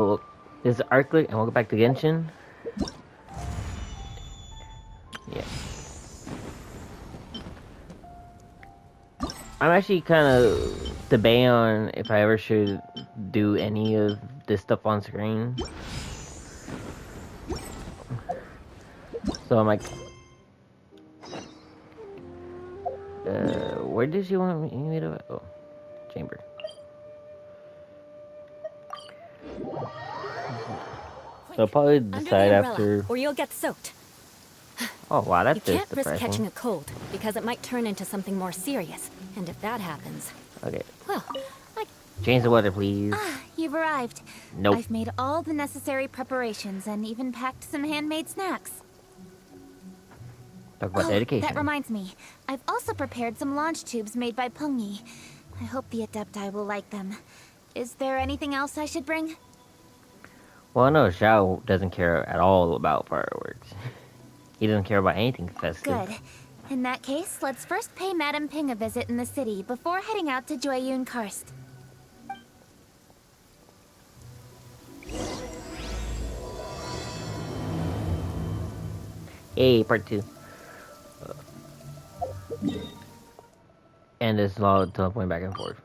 Well, this is Arclick, and welcome back to Genshin. Yeah. I'm actually kind of debating on if I ever should do any of this stuff on screen. So I'm like, where did you want me to? Oh, chamber. So I'll probably decide after. Or you'll get soaked. Oh wow, that's You just can't risk depressing. catching a cold, because it might turn into something more serious. And if that happens... Okay. Well, Change the weather, please. Ah, you've arrived. Nope. I've made all the necessary preparations and even packed some handmade snacks. Talk about dedication. That reminds me. I've also prepared some launch tubes made by Pungi. I hope the adepti will like them. Is there anything else I should bring? Well, I know Xiao doesn't care at all about fireworks. He doesn't care about anything festive. Good. In that case, let's first pay Madame Ping a visit in the city before heading out to Jueyun Karst. Hey, part 2. And it's all teleporting back and forth.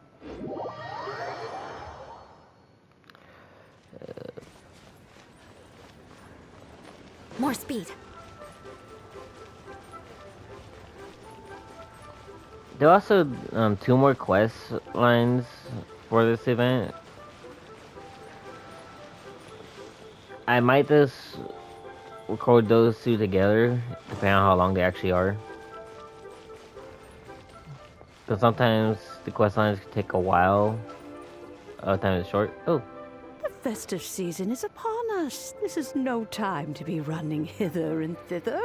more speed. There are also 2 more quest lines for this event. I might just record those 2 together, depending on how long they actually are. Because sometimes the quest lines can take a while. Other times it's short. Oh, The festive season is upon us. This is no time to be running hither and thither.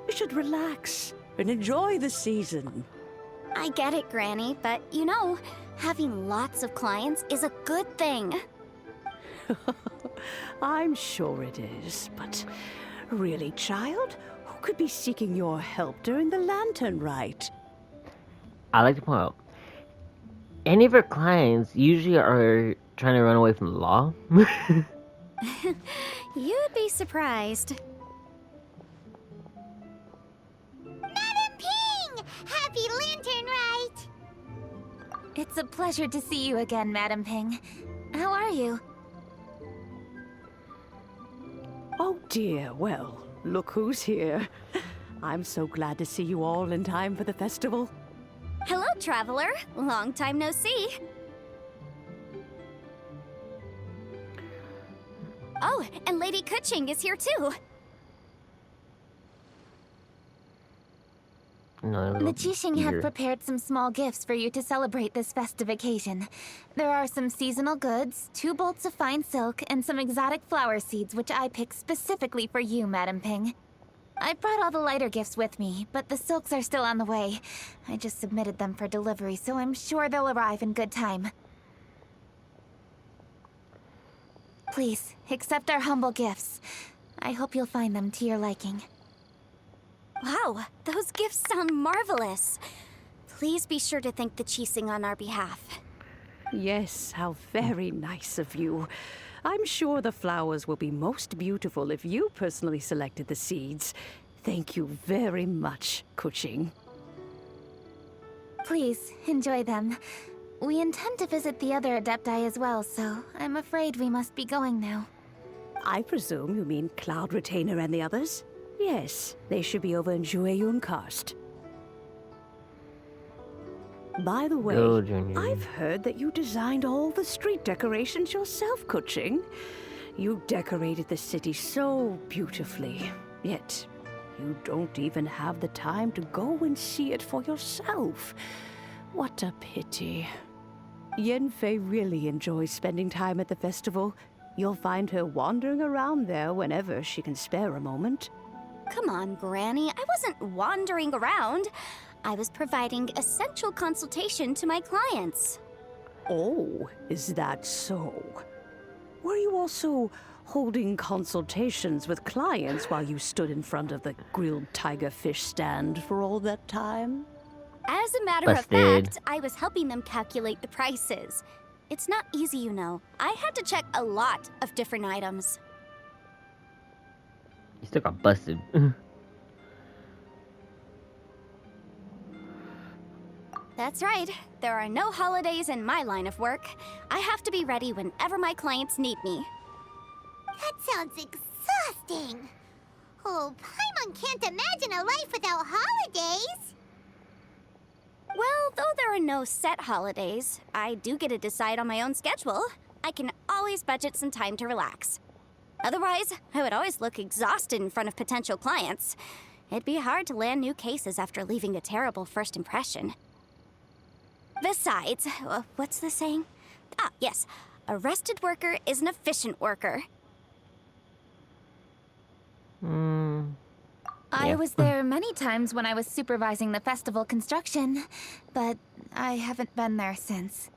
We should relax and enjoy the season. I get it, Granny, but you know, having lots of clients is a good thing. I'm sure it is, but really, child, who could be seeking your help during the lantern rite? I like to point out, any of our clients usually are trying to run away from the law. You'd be surprised. Madame Ping! Happy Lantern Rite! It's a pleasure to see you again, Madame Ping. How are you? Oh dear, well, look who's here. I'm so glad to see you all in time for the festival. Hello, traveler. Long time no see. Oh, and Lady Kuching is here too. No, The Jixing have prepared some small gifts for you to celebrate this festive occasion. There are some seasonal goods, 2 bolts of fine silk, and some exotic flower seeds which I picked specifically for you, Madame Ping. I brought all the lighter gifts with me, but the silks are still on the way. I just submitted them for delivery, so I'm sure they'll arrive in good time. Please, accept our humble gifts. I hope you'll find them to your liking. Wow, those gifts sound marvelous. Please be sure to thank the Jixing on our behalf. Yes, how very nice of you. I'm sure the flowers will be most beautiful if you personally selected the seeds. Thank you very much, Kuching. Please, enjoy them. We intend to visit the other adepti as well, so I'm afraid we must be going now. I presume you mean Cloud Retainer and the others? Yes, they should be over in Jueyun Karst. By the way, Go, Junior. I've heard that you designed all the street decorations yourself, Kuching. You decorated the city so beautifully, yet you don't even have the time to go and see it for yourself. What a pity. Yanfei really enjoys spending time at the festival. You'll find her wandering around there whenever she can spare a moment. Come on, Granny. I wasn't wandering around. I was providing essential consultation to my clients. Oh, is that so? Were you also holding consultations with clients while you stood in front of the grilled tiger fish stand for all that time? As a matter Busted. of fact, I was helping them calculate the prices. It's not easy, you know. I had to check a lot of different items. You still got busted. That's right. There are no holidays in my line of work. I have to be ready whenever my clients need me. That sounds exhausting. Oh, Paimon can't imagine a life without holidays. Well, though there are no set holidays, I do get to decide on my own schedule. I can always budget some time to relax. Otherwise, I would always look exhausted in front of potential clients. It'd be hard to land new cases after leaving a terrible first impression. Besides, what's the saying? Ah, yes. A rested worker is an efficient worker. I was there many times when I was supervising the festival construction, but I haven't been there since.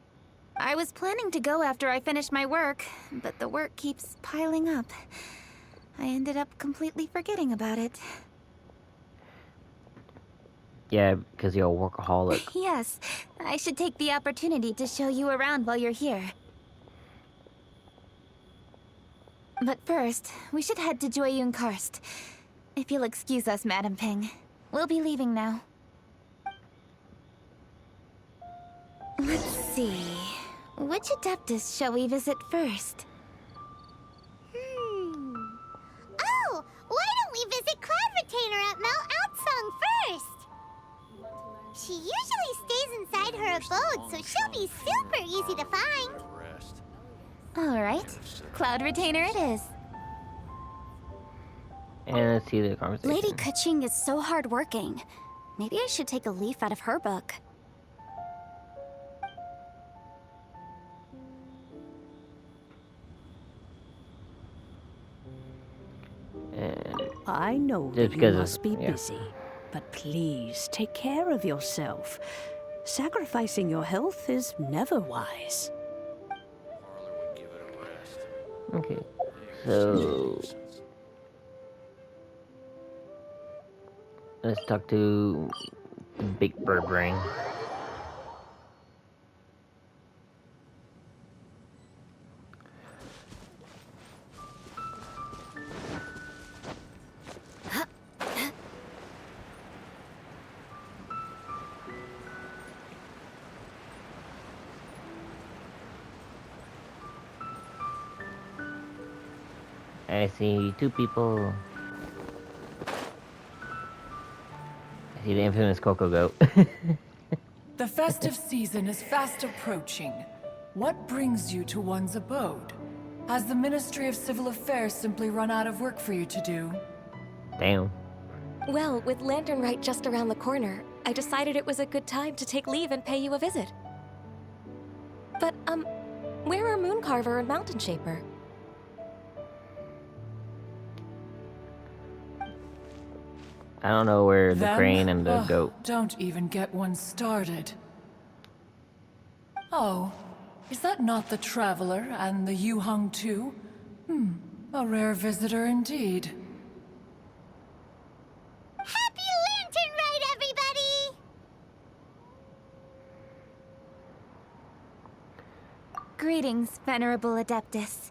I was planning to go after I finished my work, but the work keeps piling up. I ended up completely forgetting about it. Yeah, because you're a workaholic. Yes, I should take the opportunity to show you around while you're here. But first, we should head to Joyun Karst. If you'll excuse us, Madam Ping. We'll be leaving now. Let's see. Which adeptus shall we visit first? Oh, why don't we visit Cloud Retainer at Mount Outsong first? She usually stays inside her abode, so she'll be super easy to find. Alright, Cloud Retainer it is. And let's see the conversation. Lady Kuching is so hardworking. Maybe I should take a leaf out of her book. And I know Just that you because of- must be yeah. busy, but please take care of yourself. Sacrificing your health is never wise. okay, so let's talk to the big bird brain. I see two people. I see the infamous Coco Goat. The festive season is fast approaching. What brings you to one's abode? Has the Ministry of Civil Affairs simply run out of work for you to do? Damn. Well, with Lantern Rite just around the corner, I decided it was a good time to take leave and pay you a visit. But, where are Mooncarver and Mountain Shaper? I don't know where the Them? crane and the Ugh, goat. Don't even get one started. Oh, is that not the Traveler and the Yu-Hung too? A rare visitor indeed. Happy Lantern Rite, everybody! Greetings, Venerable Adeptus.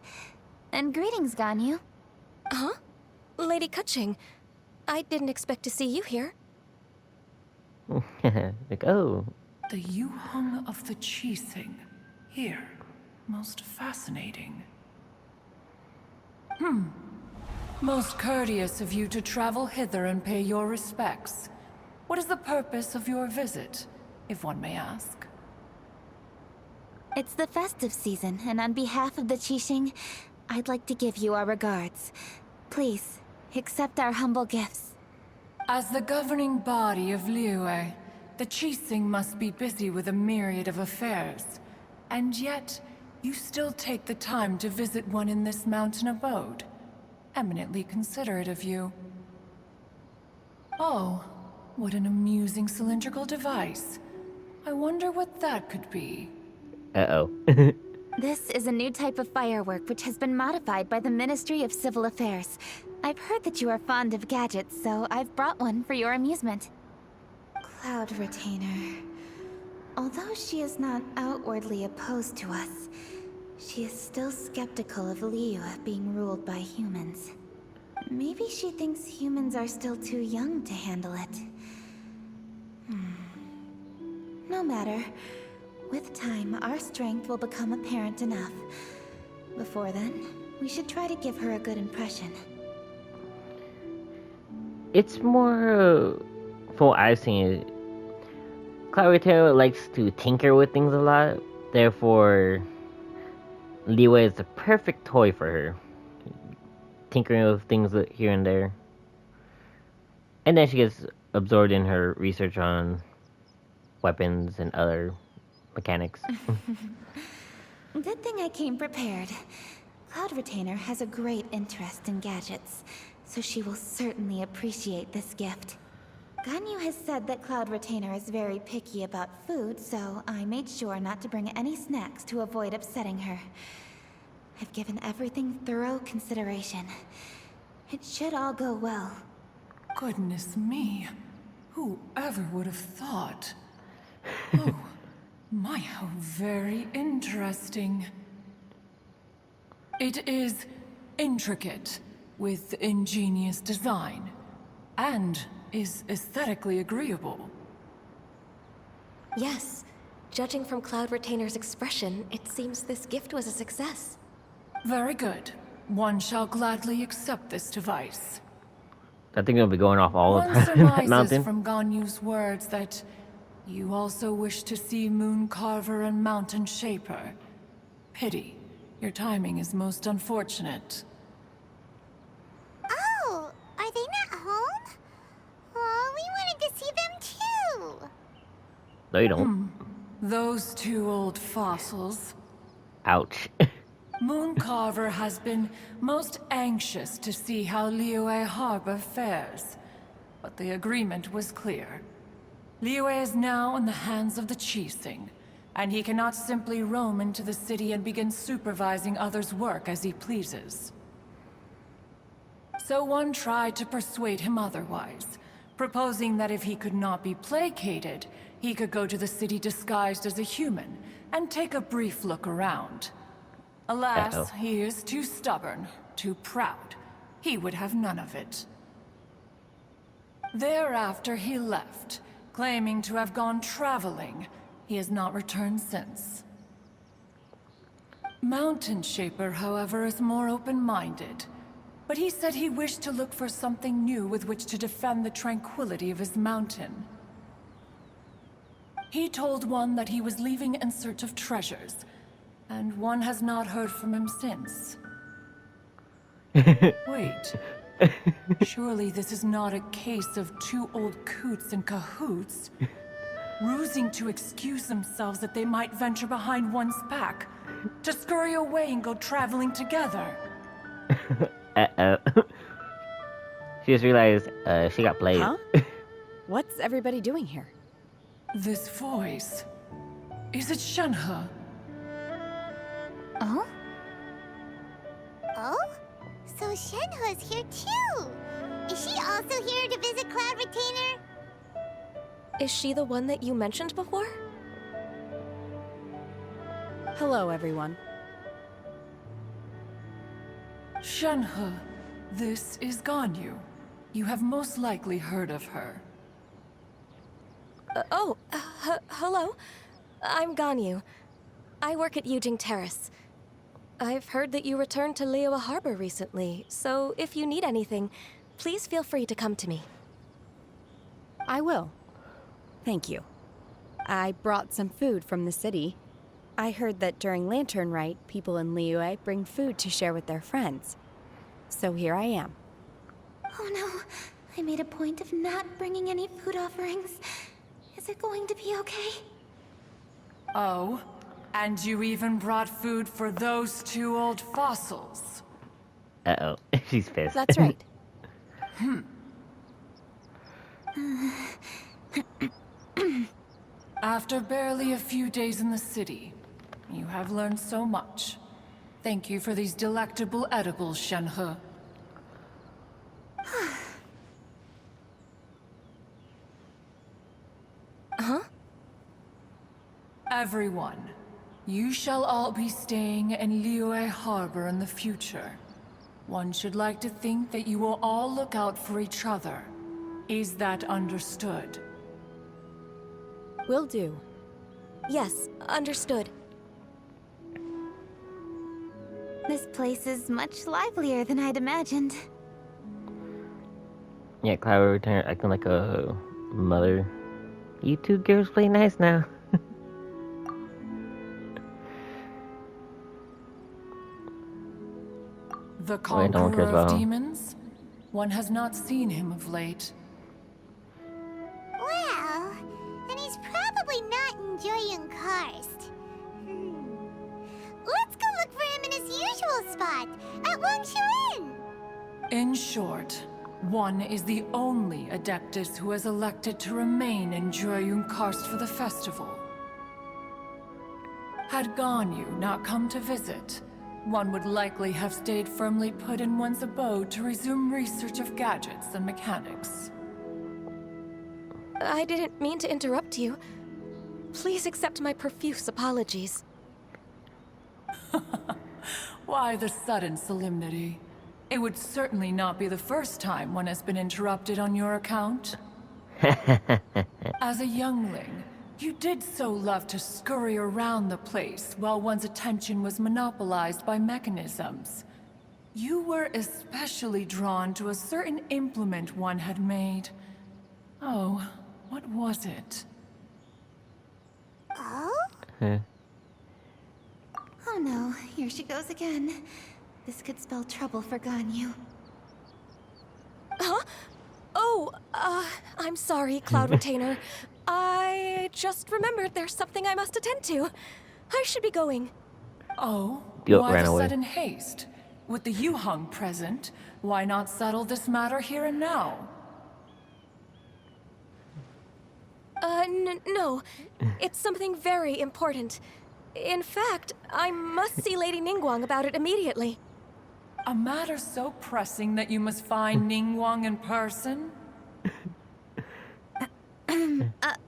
And greetings, Ganyu. Huh? Lady Kuching, I didn't expect to see you here. Like, oh, The Yu-Hung of the Qixing. Here. Most fascinating. Most courteous of you to travel hither and pay your respects. What is the purpose of your visit, if one may ask? It's the festive season, and on behalf of the Qixing, I'd like to give you our regards. Please, accept our humble gifts. As the governing body of Liyue, the Qixing must be busy with a myriad of affairs. And yet, you still take the time to visit one in this mountain abode. Eminently considerate of you. Oh, what an amusing cylindrical device. I wonder what that could be. uh-oh. This is a new type of firework which has been modified by the Ministry of Civil Affairs. I've heard that you are fond of gadgets, so I've brought one for your amusement. Cloud Retainer. Although she is not outwardly opposed to us, she is still skeptical of Liyue being ruled by humans. Maybe she thinks humans are still too young to handle it. No matter. With time, our strength will become apparent enough. Before then, we should try to give her a good impression. It's more, from what I've seen, Cloud Retail likes to tinker with things a lot. Therefore, Liyue is the perfect toy for her. Tinkering with things here and there. And then she gets absorbed in her research on weapons and other mechanics. Good thing I came prepared. Cloud Retainer has a great interest in gadgets, so she will certainly appreciate this gift. Ganyu has said that Cloud Retainer is very picky about food, so I made sure not to bring any snacks to avoid upsetting her. I've given everything thorough consideration. It should all go well. Goodness me. Whoever would have thought? Oh, my, how very interesting. It is intricate, with ingenious design, and is aesthetically agreeable. Yes. Judging from Cloud Retainer's expression, it seems this gift was a success. Very good. One shall gladly accept this device. I think it'll be going off all the One time in that surmises mountain. from Ganyu's words that you also wish to see Moon Carver and Mountain Shaper. Pity. Your timing is most unfortunate. Oh, are they not home? Oh, we wanted to see them too. No, you don't. Those two old fossils. Ouch. Moon Carver has been most anxious to see how Liyue Harbor fares, but the agreement was clear. Liyue is now in the hands of the Qixing, and he cannot simply roam into the city and begin supervising others' work as he pleases. So one tried to persuade him otherwise, proposing that if he could not be placated, he could go to the city disguised as a human and take a brief look around. Alas, Uh-oh. he is too stubborn, too proud. He would have none of it. Thereafter he left, claiming to have gone traveling. He has not returned since. Mountain Shaper, however, is more open-minded. But he said he wished to look for something new with which to defend the tranquility of his mountain. He told one that he was leaving in search of treasures, and one has not heard from him since. Wait. Surely this is not a case of two old coots in cahoots, rusing to excuse themselves that they might venture behind one's back, to scurry away and go traveling together. Uh-oh. She just realized she got played. Huh? What's everybody doing here? This voice... Is it Shenhe? Oh? Oh? So Shenhe's here too. Is she also here to visit Cloud Retainer? Is she the one that you mentioned before? Hello, everyone. Shenhe, this is Ganyu. You have most likely heard of her. Hello. I'm Ganyu. I work at Yujing Terrace. I've heard that you returned to Liyue Harbor recently, so if you need anything, please feel free to come to me. I will. Thank you. I brought some food from the city. I heard that during Lantern Rite, people in Liyue bring food to share with their friends. So here I am. Oh no, I made a point of not bringing any food offerings. Is it going to be okay? Oh? And you even brought food for those two old fossils. Uh-oh. She's pissed. That's right. After barely a few days in the city, you have learned so much. Thank you for these delectable edibles, Shenhe. Huh? Everyone, you shall all be staying in Liyue Harbor in the future. One should like to think that you will all look out for each other. Is that understood? Will do. Yes, understood. This place is much livelier than I'd imagined. Yeah, Cloud Return acting like a mother. You two girls play nice now. The Wait, no one cares conqueror about of him. demons? One has not seen him of late. Well, then he's probably not enjoying Karst. Let's go look for him in his usual spot, at Wangshu Inn. In short, one is the only adeptus who has elected to remain in Jueyun Karst for the festival. Had Ganyu not come to visit, one would likely have stayed firmly put in one's abode to resume research of gadgets and mechanics. I didn't mean to interrupt you. Please accept my profuse apologies. Why the sudden solemnity? It would certainly not be the first time one has been interrupted on your account. As a youngling, you did so love to scurry around the place while one's attention was monopolized by mechanisms. You were especially drawn to a certain implement one had made. Oh, what was it? Oh? Oh no, here she goes again. This could spell trouble for Ganyu. Huh? Oh, I'm sorry, Cloud Retainer. I just remembered there's something I must attend to. I should be going. Oh, Yup, why ran the away. sudden haste? With the Yuheng present, why not settle this matter here and now? No. It's something very important. In fact, I must see Lady Ningguang about it immediately. A matter so pressing that you must find Ningguang in person?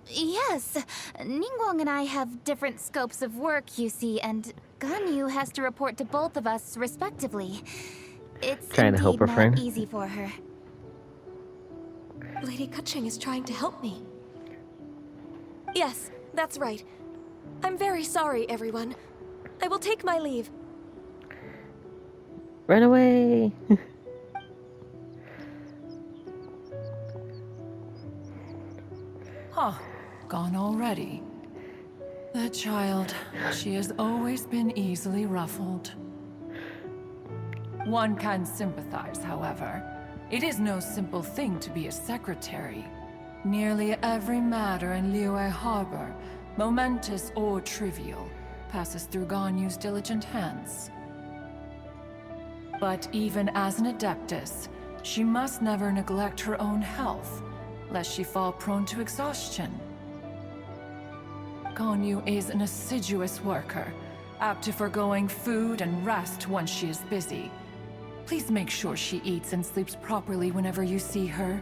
Yes. Ningguang and I have different scopes of work, you see, and Ganyu has to report to both of us respectively. It's Trying to help her indeed friend. not easy for her. Lady Keqing is trying to help me. Yes, that's right. I'm very sorry, everyone. I will take my leave. Run away! Huh, gone already. The child, she has always been easily ruffled. One can sympathize, however. It is no simple thing to be a secretary. Nearly every matter in Liyue Harbor, momentous or trivial, passes through Ganyu's diligent hands. But even as an adeptus, she must never neglect her own health, lest she fall prone to exhaustion. Ganyu is an assiduous worker, apt to forgoing food and rest once she is busy. Please make sure she eats and sleeps properly whenever you see her.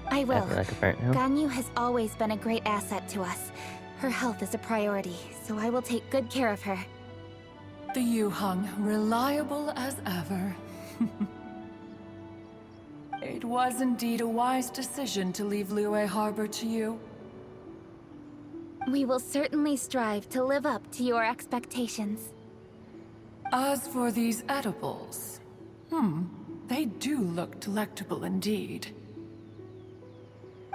I will. I feel like a parent now. Ganyu has always been a great asset to us. Her health is a priority, so I will take good care of her. The Yuheng, reliable as ever. It was indeed a wise decision to leave Liyue Harbor to you. We will certainly strive to live up to your expectations. As for these edibles, they do look delectable indeed.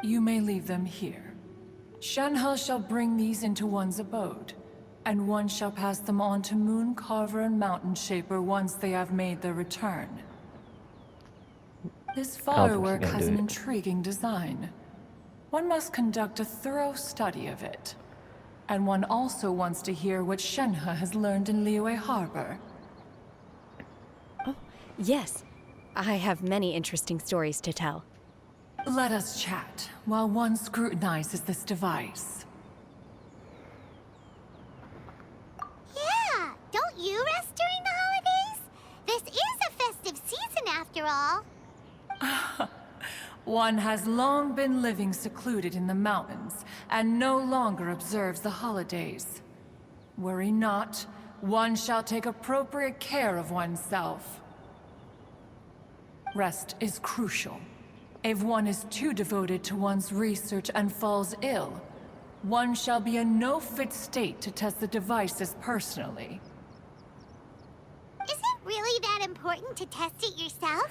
You may leave them here. Shenhe shall bring these into one's abode, and one shall pass them on to Moon Carver and Mountain Shaper once they have made their return. This firework gonna has do an it. intriguing design. One must conduct a thorough study of it. And one also wants to hear what Shenhe has learned in Liyue Harbor. Yes, I have many interesting stories to tell. Let us chat while one scrutinizes this device. Yeah, don't you rest during the holidays? This is a festive season after all. One has long been living secluded in the mountains, and no longer observes the holidays. Worry not, one shall take appropriate care of oneself. Rest is crucial. If one is too devoted to one's research and falls ill, one shall be in no fit state to test the devices personally. Is it really that important to test it yourself?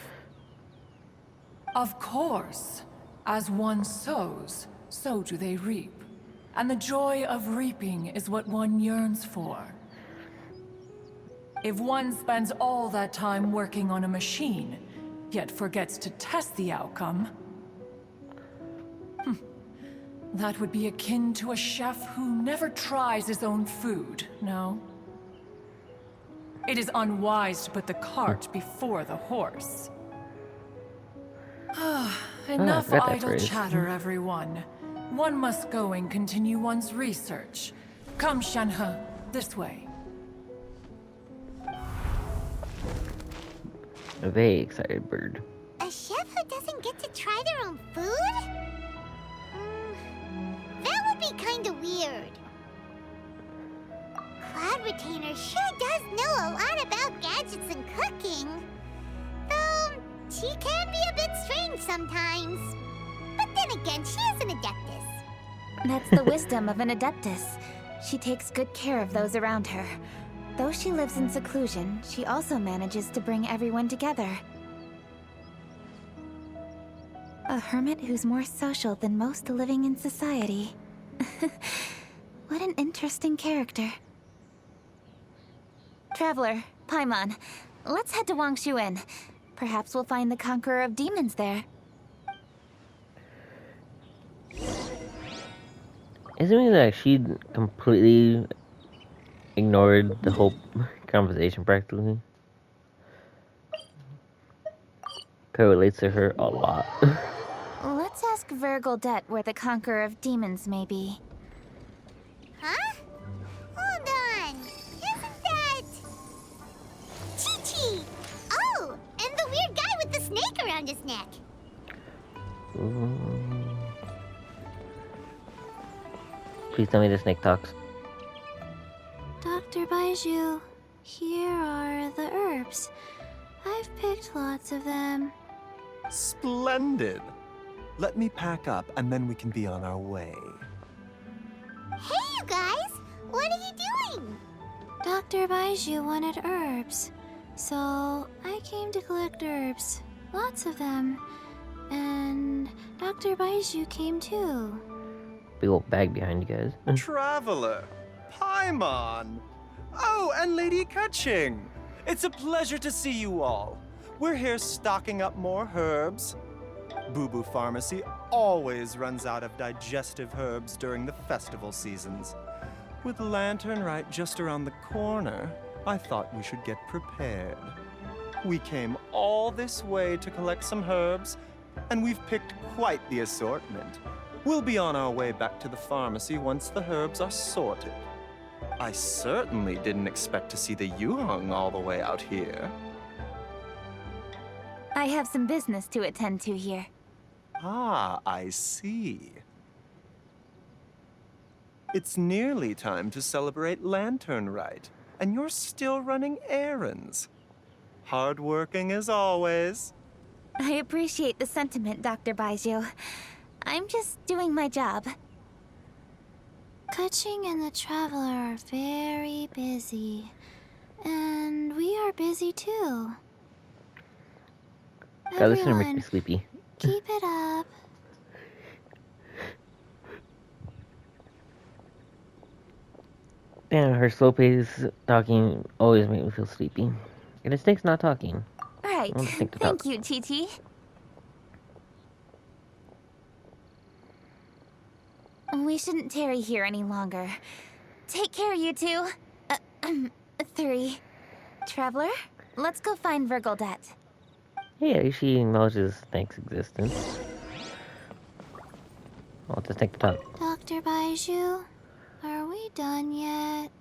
Of course. As one sows, so do they reap. And the joy of reaping is what one yearns for. If one spends all that time working on a machine, yet forgets to test the outcome, that would be akin to a chef who never tries his own food, no? It is unwise to put the cart before the horse. Enough got that idle phrase. chatter, everyone. One must go and continue one's research. Come, Shanhe, this way. A very excited bird. A chef who doesn't get to try their own food? That would be kinda weird. Cloud Retainer sure does know a lot about gadgets and cooking. Though, she can be a bit strange sometimes. But then again, she is an adeptus. That's the wisdom of an adeptus. She takes good care of those around her. Though she lives in seclusion, she also manages to bring everyone together. A hermit who's more social than most living in society. What an interesting character. Traveler, Paimon, let's head to Wangshuin. Perhaps we'll find the Conqueror of Demons there. Isn't it that she completely ignored the whole conversation practically? Correlates to her a lot. Let's ask Vergildet where the Conqueror of Demons may be. Huh? Hold on. Isn't that... Chi-Chi? Oh, and the weird guy with the snake around his neck. Please tell me the snake talks. Dr. Baiju, here are the herbs. I've picked lots of them. Splendid! Let me pack up and then we can be on our way. Hey, you guys! What are you doing? Dr. Baiju wanted herbs, so I came to collect herbs. Lots of them. And Dr. Baiju came too. Big old bag behind you guys. Traveler! Paimon! Oh, and Lady Kaching! It's a pleasure to see you all. We're here stocking up more herbs. Boo Boo Pharmacy always runs out of digestive herbs during the festival seasons. With Lantern Rite just around the corner, I thought we should get prepared. We came all this way to collect some herbs, and we've picked quite the assortment. We'll be on our way back to the pharmacy once the herbs are sorted. I certainly didn't expect to see the Yuheng all the way out here. I have some business to attend to here. Ah, I see. It's nearly time to celebrate Lantern Rite, and you're still running errands. Hardworking as always. I appreciate the sentiment, Dr. Baiju. I'm just doing my job. Kaching and the Traveler are very busy. And we are busy too. God, this is gonna make me Everyone, sleepy. keep it up. Damn, her slow pace talking always makes me feel sleepy. And the snake's not talking. Right. I want the snake to Thank talk. you, Chi-Chi. We shouldn't tarry here any longer. Take care, you two. Three. Traveler, let's go find Vergildet. Yeah, she acknowledges snake's existence. I want the snake to talk. Dr. Baiju, are we done yet?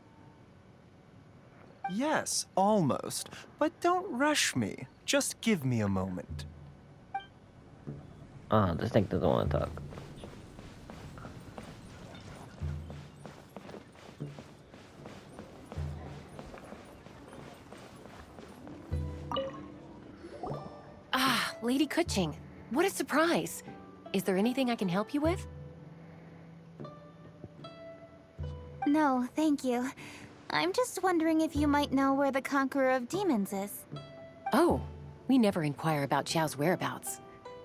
Yes, almost. But don't rush me. Just give me a moment. The snake doesn't want to talk. Lady Kuching, what a surprise. Is there anything I can help you with? No, thank you. I'm just wondering if you might know where the Conqueror of Demons is. Oh, we never inquire about Xiao's whereabouts.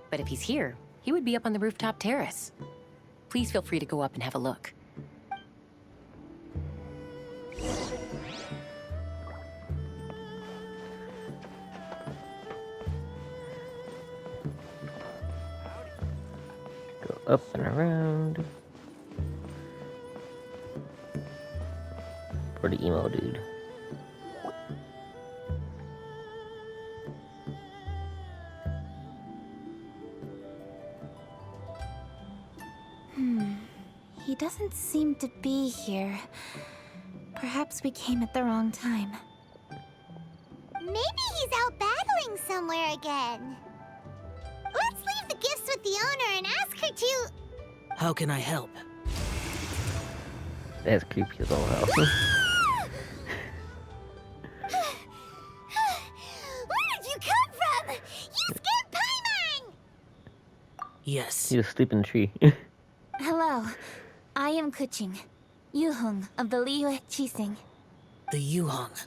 But if he's here, he would be up on the rooftop terrace. Please feel free to go up and have a look. Go up and around. For the emo dude. He doesn't seem to be here. Perhaps we came at the wrong time. Maybe he's out battling somewhere again. Let's leave the gifts with the owner and ask her to... How can I help? That's creepy as all hell. Where did you come from? You scared Paimon! Yes. He was asleep in the tree. Hello. I am Kuching, Yuhong of the Liyue Qixing. The Yuhong.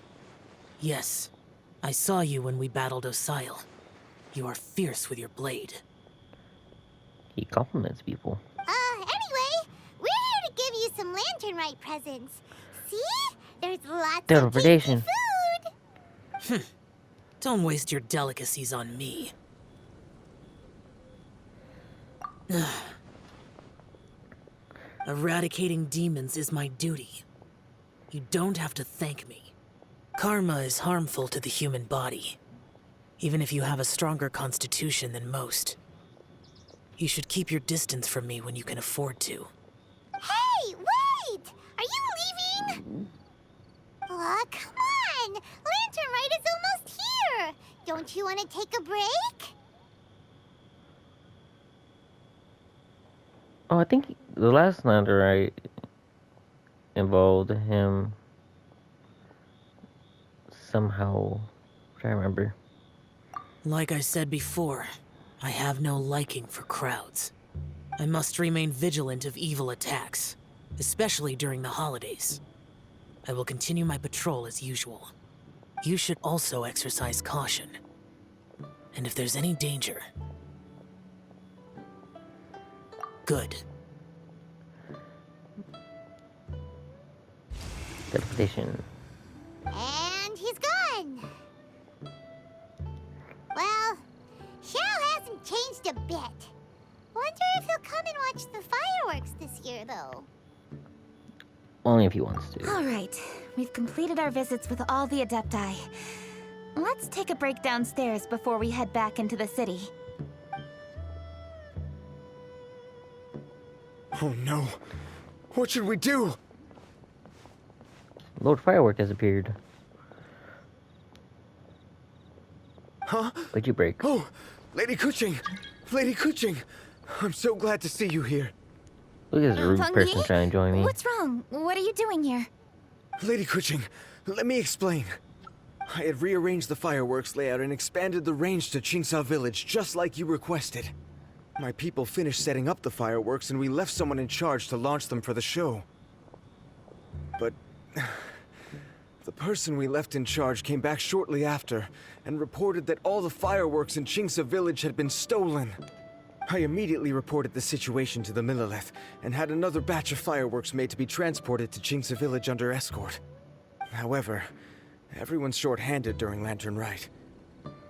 Yes. I saw you when we battled Osile. You are fierce with your blade. He compliments people. Anyway, we're here to give you some Lantern Rite presents. See? There's lots Total of tasty predation. food. Don't waste your delicacies on me. Eradicating demons is my duty. You don't have to thank me. Karma is harmful to the human body, even if you have a stronger constitution than most. You should keep your distance from me when you can afford to. Hey, wait! Are you leaving? Aw, come on! Lantern Rite is almost here! Don't you want to take a break? Oh, I think the last Lantern Rite involved him somehow. I'm trying to remember. Like I said before, I have no liking for crowds. I must remain vigilant of evil attacks, especially during the holidays. I will continue my patrol as usual. You should also exercise caution. And if there's any danger... Good. Teleportation. And he's gone! Well, Xiao hasn't changed a bit. Wonder if he'll come and watch the fireworks this year, though. Only if he wants to. All right, we've completed our visits with all the adepti. Let's take a break downstairs before we head back into the city. Oh no. What should we do? Lord Firework has appeared. Huh? What'd you break? Oh, Lady Kuching! Lady Kuching! I'm so glad to see you here. Look at this rude Feng person Yi? trying to join me. What's wrong? What are you doing here? Lady Kuching, let me explain. I had rearranged the fireworks layout and expanded the range to Qingsa Village just like you requested. My people finished setting up the fireworks and we left someone in charge to launch them for the show. But... the person we left in charge came back shortly after and reported that all the fireworks in Qingsa Village had been stolen. I immediately reported the situation to the Millelith and had another batch of fireworks made to be transported to Qingsa Village under escort. However, everyone's short-handed during Lantern Rite.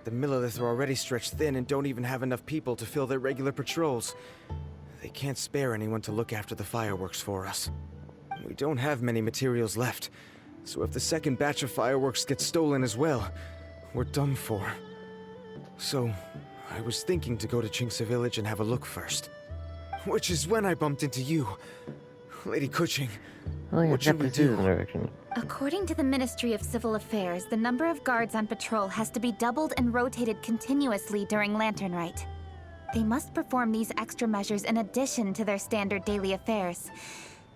The Millelith are already stretched thin and don't even have enough people to fill their regular patrols. They can't spare anyone to look after the fireworks for us. We don't have many materials left, so if the second batch of fireworks gets stolen as well, we're done for. So, I was thinking to go to Qingsa Village and have a look first. Which is when I bumped into you. Lady Kuching, what should we do? According to the Ministry of Civil Affairs, the number of guards on patrol has to be doubled and rotated continuously during Lantern Rite. They must perform these extra measures in addition to their standard daily affairs.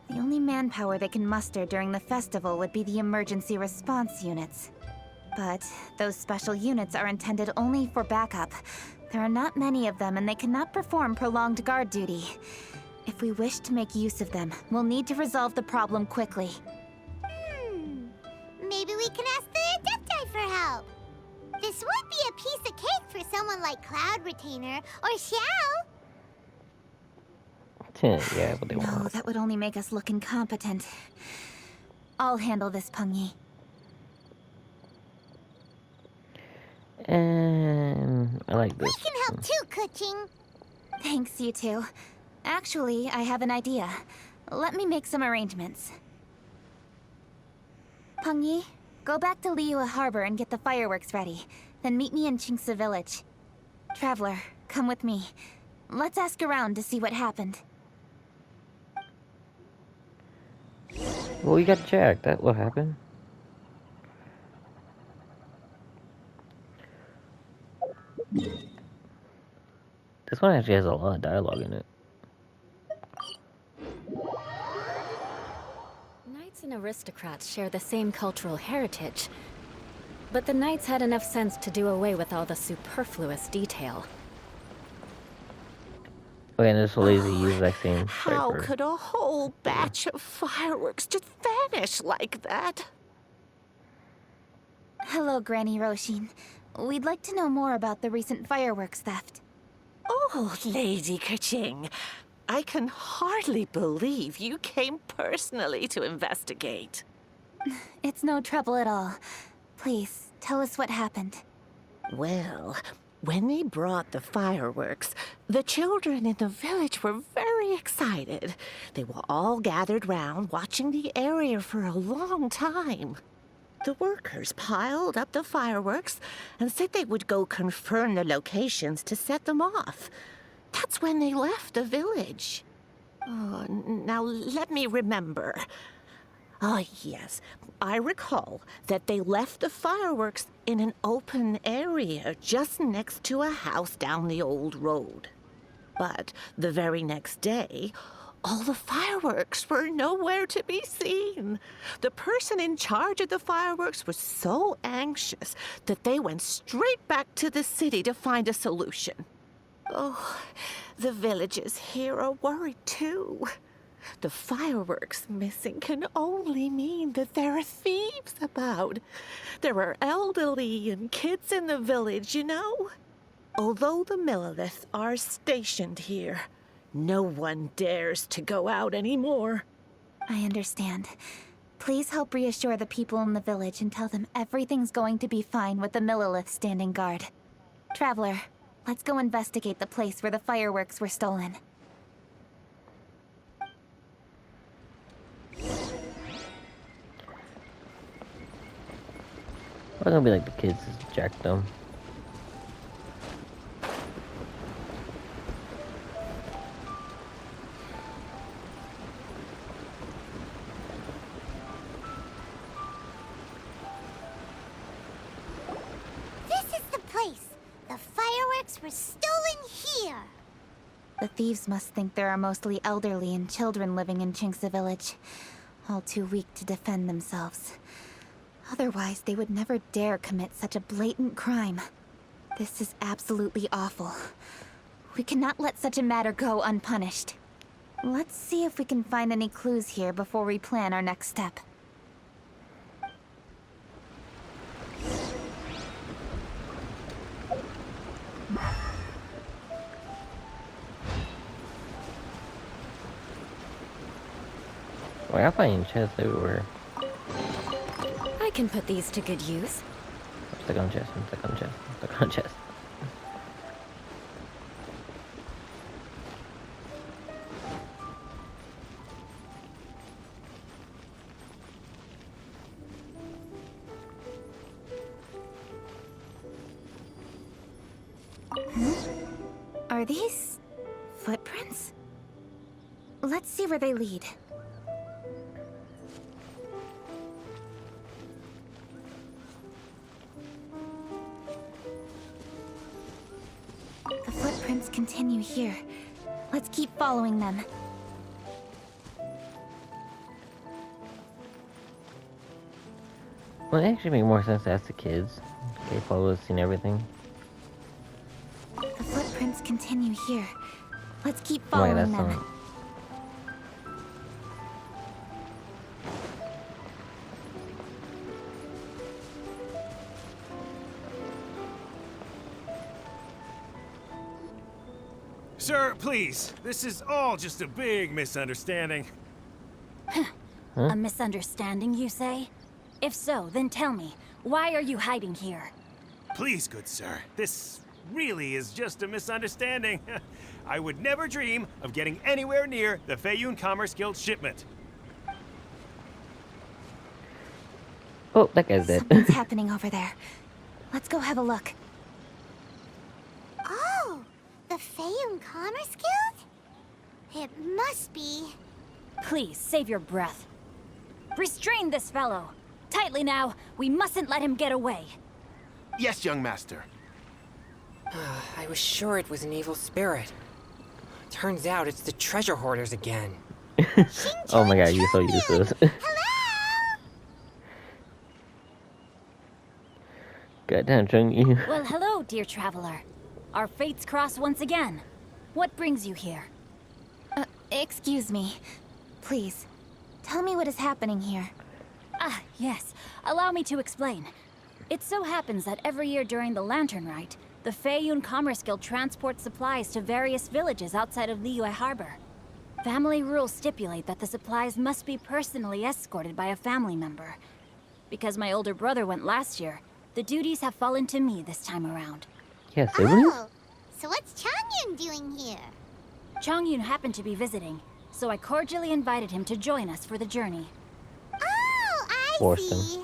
The only manpower they can muster during the festival would be the emergency response units. But those special units are intended only for backup. There are not many of them, and they cannot perform prolonged guard duty. If we wish to make use of them, we'll need to resolve the problem quickly. Maybe we can ask the adepti for help. This would be a piece of cake for someone like Cloud Retainer or Xiao. Yeah, but they No, won't. that would only make us look incompetent. I'll handle this, Pengyi. And I like this. We can help too, Kuching. Thanks, you two. Actually, I have an idea. Let me make some arrangements. Pengyi, go back to Liyue Harbor and get the fireworks ready. Then meet me in Qingce Village. Traveler, come with me. Let's ask around to see what happened. Well, you got Jack. That will happen. This one actually has a lot of dialogue in it. Knights and aristocrats share the same cultural heritage, but the knights had enough sense to do away with all the superfluous detail. Okay, and this lazy use vaccine. How could a whole batch of fireworks just vanish like that? Hello, Granny Roshin. We'd like to know more about the recent fireworks theft. Oh, Lady Keqing, I can hardly believe you came personally to investigate. It's no trouble at all. Please, tell us what happened. Well, when they brought the fireworks, the children in the village were very excited. They were all gathered round, watching the area for a long time. The workers piled up the fireworks and said they would go confirm the locations to set them off. That's when they left the village. Oh, now let me remember. Oh, yes. I recall that they left the fireworks in an open area just next to a house down the old road. But the very next day, all the fireworks were nowhere to be seen. The person in charge of the fireworks was so anxious that they went straight back to the city to find a solution. Oh, the villagers here are worried too. The fireworks missing can only mean that there are thieves about. There are elderly and kids in the village, you know. Although the Millilith are stationed here, no one dares to go out anymore. I understand. Please help reassure the people in the village and tell them everything's going to be fine with the Millilith standing guard. Traveler, let's go investigate the place where the fireworks were stolen. We're gonna be like the kids just jacked them. This is the place. The fireworks were stolen here. The thieves must think there are mostly elderly and children living in Qingce Village, all too weak to defend themselves. Otherwise, they would never dare commit such a blatant crime. This is absolutely awful. We cannot let such a matter go unpunished. Let's see if we can find any clues here before we plan our next step. Why am I finding chests everywhere? I can put these to good use. Stick on chest, stick on chest, stick on chest. Are these footprints? Let's see where they lead. The footprints continue here. Let's keep following them. Well, it actually make more sense to ask the kids. They follow us and everything. The footprints continue here. Let's keep Oh my god, following that's them. Sir, please. This is all just a big misunderstanding. A misunderstanding, you say? If so, then tell me, why are you hiding here? Please, good sir. This really is just a misunderstanding. I would never dream of getting anywhere near the Feiyun Commerce Guild shipment. Oh, that guy's dead. Something's happening over there. Let's go have a look. Oh, the Feiyun Commerce Guild? It must be. Please, save your breath. Restrain this fellow. Tightly now, we mustn't let him get away. Yes, young master. I was sure it was an evil spirit. Turns out it's the treasure hoarders again. Oh my god, you're so useless. Goddamn, Chung-Yu. Well, hello, dear traveler. Our fates cross once again. What brings you here? Excuse me. Please, tell me what is happening here. Ah, yes. Allow me to explain. It so happens that every year during the Lantern Rite, the Feiyun Commerce Guild transports supplies to various villages outside of Liyue Harbor. Family rules stipulate that the supplies must be personally escorted by a family member. Because my older brother went last year, the duties have fallen to me this time around. Yeah, siblings? Oh, so what's Changyun doing here? Changyun happened to be visiting, so I cordially invited him to join us for the journey. Oh, I Forced him. see.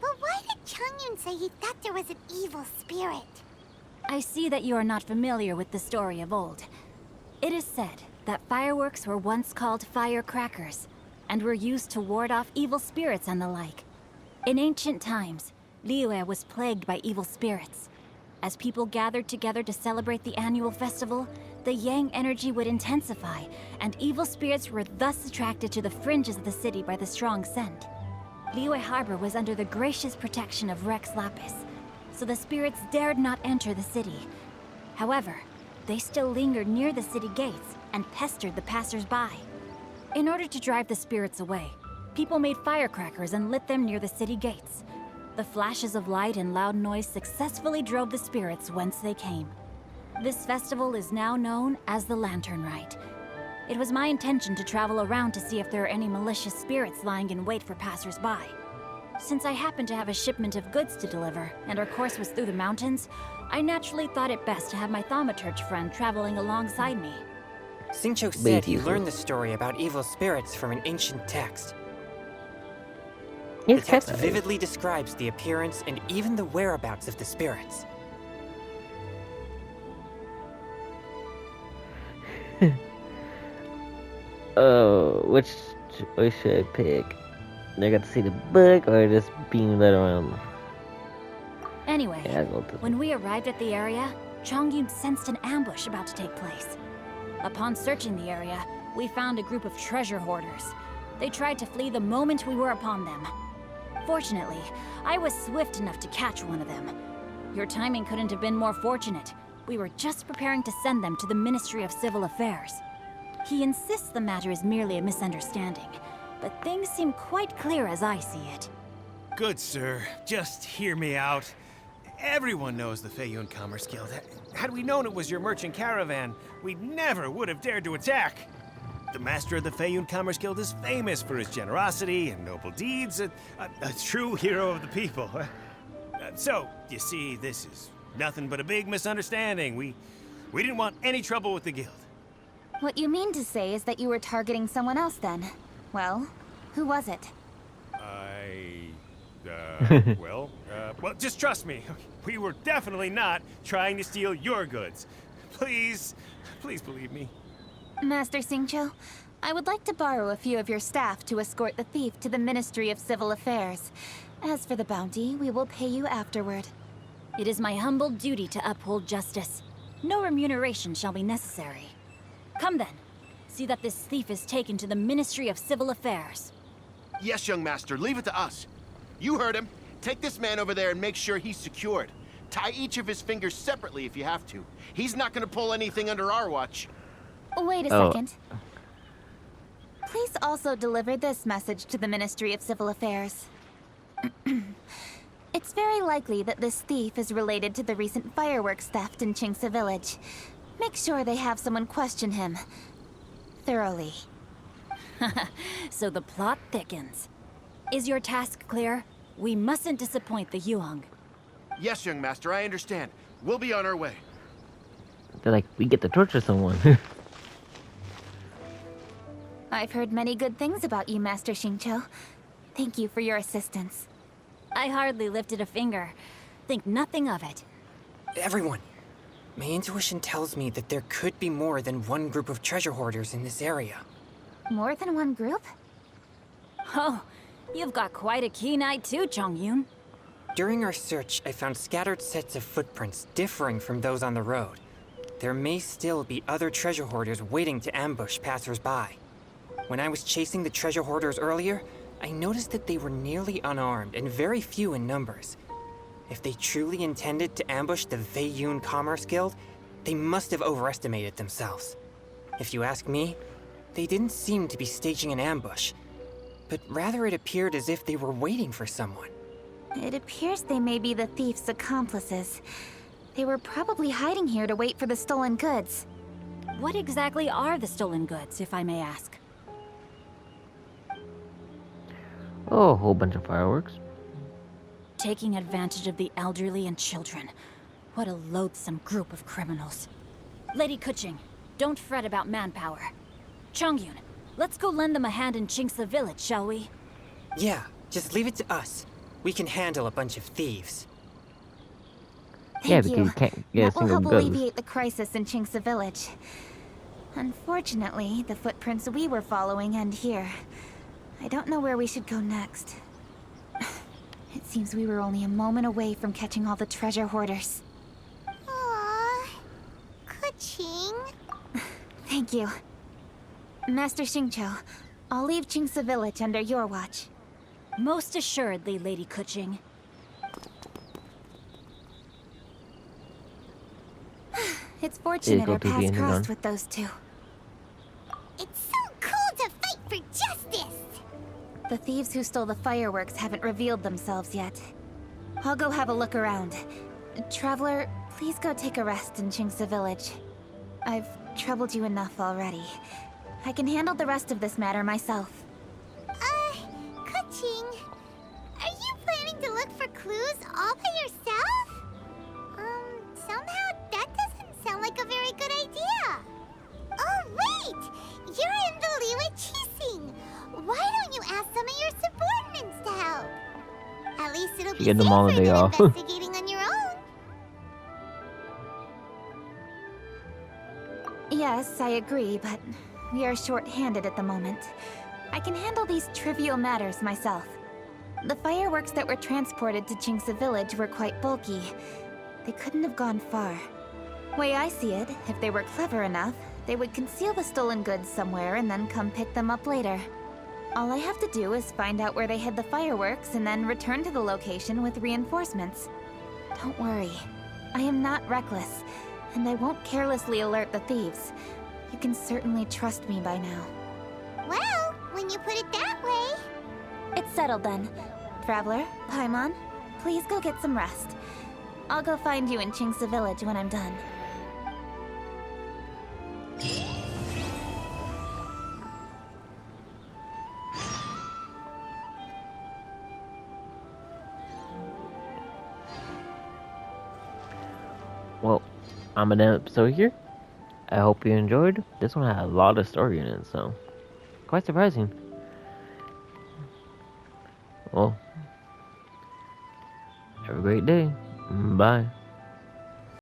But why did Changyun say he thought there was an evil spirit? I see that you are not familiar with the story of old. It is said that fireworks were once called firecrackers, and were used to ward off evil spirits and the like. In ancient times, Liyue was plagued by evil spirits. As people gathered together to celebrate the annual festival, the yang energy would intensify, and evil spirits were thus attracted to the fringes of the city by the strong scent. Liyue Harbor was under the gracious protection of Rex Lapis, so the spirits dared not enter the city. However, they still lingered near the city gates and pestered the passers-by. In order to drive the spirits away, people made firecrackers and lit them near the city gates. The flashes of light and loud noise successfully drove the spirits whence they came. This festival is now known as the Lantern Rite. It was my intention to travel around to see if there are any malicious spirits lying in wait for passers-by. Since I happened to have a shipment of goods to deliver, and our course was through the mountains, I naturally thought it best to have my thaumaturge friend traveling alongside me. Xingqiu said he learned the story about evil spirits from an ancient text. The text vividly describes the appearance and even the whereabouts of the spirits. Oh, which should I pick? I got to see the book or just being led around? Anyway, Yeah, I'll go to when we arrived at the area, Changyun sensed an ambush about to take place. Upon searching the area, we found a group of treasure hoarders. They tried to flee the moment we were upon them. Fortunately, I was swift enough to catch one of them. Your timing couldn't have been more fortunate. We were just preparing to send them to the Ministry of Civil Affairs. He insists the matter is merely a misunderstanding, but things seem quite clear as I see it. Good sir, just hear me out. Everyone knows the Feiyun Commerce Guild. Had we known it was your merchant caravan, we never would have dared to attack. The master of the Feiyun Commerce Guild is famous for his generosity and noble deeds, a true hero of the people. So, you see, this is nothing but a big misunderstanding. We didn't want any trouble with the guild. What you mean to say is that you were targeting someone else then? Well, who was it? Well, just trust me. We were definitely not trying to steal your goods. Please believe me. Master Xingqiu, I would like to borrow a few of your staff to escort the thief to the Ministry of Civil Affairs. As for the bounty, we will pay you afterward. It is my humble duty to uphold justice. No remuneration shall be necessary. Come then. See that this thief is taken to the Ministry of Civil Affairs. Yes, young master, leave it to us. You heard him. Take this man over there and make sure he's secured. Tie each of his fingers separately if you have to. He's not gonna pull anything under our watch. Wait a second. Please also deliver this message to the Ministry of Civil Affairs. It's very likely that this thief is related to the recent fireworks theft in Chingsa Village. Make sure they have someone question him thoroughly. So the plot thickens. Is your task clear? We mustn't disappoint the Yuang. Yes, young master, I understand. We'll be on our way. They're like, we get to torture someone. I've heard many good things about you, Master Xingqiu. Thank you for your assistance. I hardly lifted a finger. Think nothing of it. Everyone, my intuition tells me that there could be more than one group of treasure hoarders in this area. More than one group? Oh, you've got quite a keen eye too, Chongyun. During our search, I found scattered sets of footprints differing from those on the road. There may still be other treasure hoarders waiting to ambush passers-by. When I was chasing the treasure hoarders earlier, I noticed that they were nearly unarmed and very few in numbers. If they truly intended to ambush the Feiyun Commerce Guild, they must have overestimated themselves. If you ask me, they didn't seem to be staging an ambush, but rather it appeared as if they were waiting for someone. It appears they may be the thief's accomplices. They were probably hiding here to wait for the stolen goods. What exactly are the stolen goods, if I may ask? Oh, a whole bunch of fireworks. Taking advantage of the elderly and children. What a loathsome group of criminals. Lady Kuching, don't fret about manpower. Chongyun, let's go lend them a hand in Chingsa Village, shall we? Yeah, just leave it to us. We can handle a bunch of thieves. Yeah, because you can't get a That will single help ghost. alleviate the crisis in Chingsa Village. Unfortunately, the footprints we were following end here. I don't know where we should go next. It seems we were only a moment away from catching all the treasure hoarders. Aww. Kuching. Thank you. Master Xingqiu, I'll leave Chingsa Village under your watch. Most assuredly, Lady Kuching. It's fortunate go our to the paths end crossed zone. with those two. It's so cool to fight for justice! The thieves who stole the fireworks haven't revealed themselves yet. I'll go have a look around. Traveler, please go take a rest in Chingsa Village. I've troubled you enough already. I can handle the rest of this matter myself. Kuching, are you planning to look for clues all by yourself? Somehow that doesn't sound like a very good idea. Oh, wait! You're in the Liwa Chising. Why don't you ask some of your subordinates to help? At least it'll be Get them all a safer day than off. investigating on your own. Yes, I agree, but we are short-handed at the moment. I can handle these trivial matters myself. The fireworks that were transported to Chingsa Village were quite bulky. They couldn't have gone far. Way I see it, if they were clever enough, they would conceal the stolen goods somewhere and then come pick them up later. All I have to do is find out where they hid the fireworks and then return to the location with reinforcements. Don't worry. I am not reckless, and I won't carelessly alert the thieves. You can certainly trust me by now. Well, when you put it that way... It's settled then. Traveler, Paimon, please go get some rest. I'll go find you in Chingsa Village when I'm done. Well, I'm an episode here. I hope you enjoyed. This one had a lot of story in it, so quite surprising. Well, have a great day. Bye.